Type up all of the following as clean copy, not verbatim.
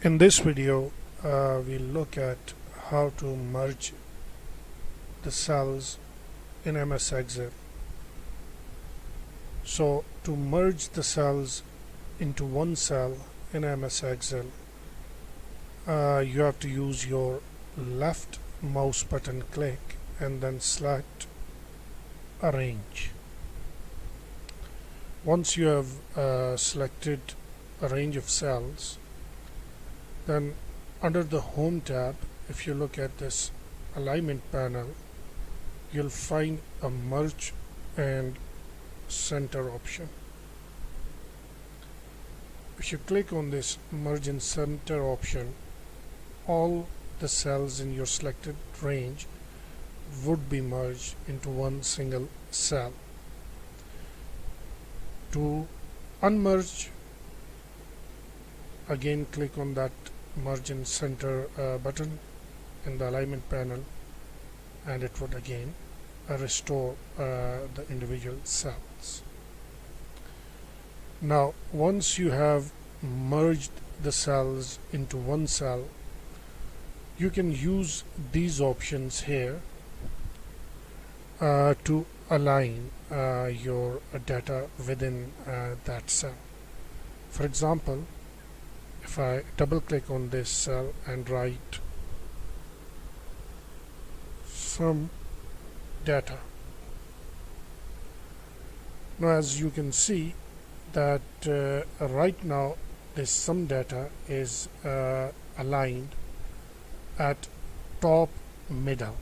In this video, we'll look at how to merge the cells in MS Excel. So to merge the cells into one cell in MS Excel, you have to use your left mouse button click and then select Arrange. Once you have selected a range of cells, then under the Home tab, if you look at this alignment panel, you'll find a merge and center option. If you click on this merge and center option, all the cells in your selected range would be merged into one single cell. To unmerge, again click on that merge and center button in the alignment panel, and it would again restore the individual cells. Now once you have merged the cells into one cell, you can use these options here to align your data within that cell. For example, if I double click on this cell and write some data, now as you can see that right now this sum data is aligned at top middle.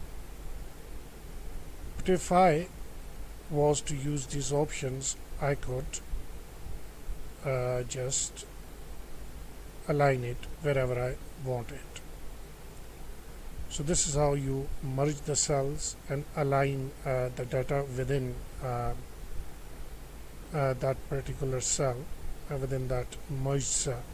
But if I was to use these options, I could just align it wherever I want it. So this is how you merge the cells and align the data within that particular cell, within that merged cell.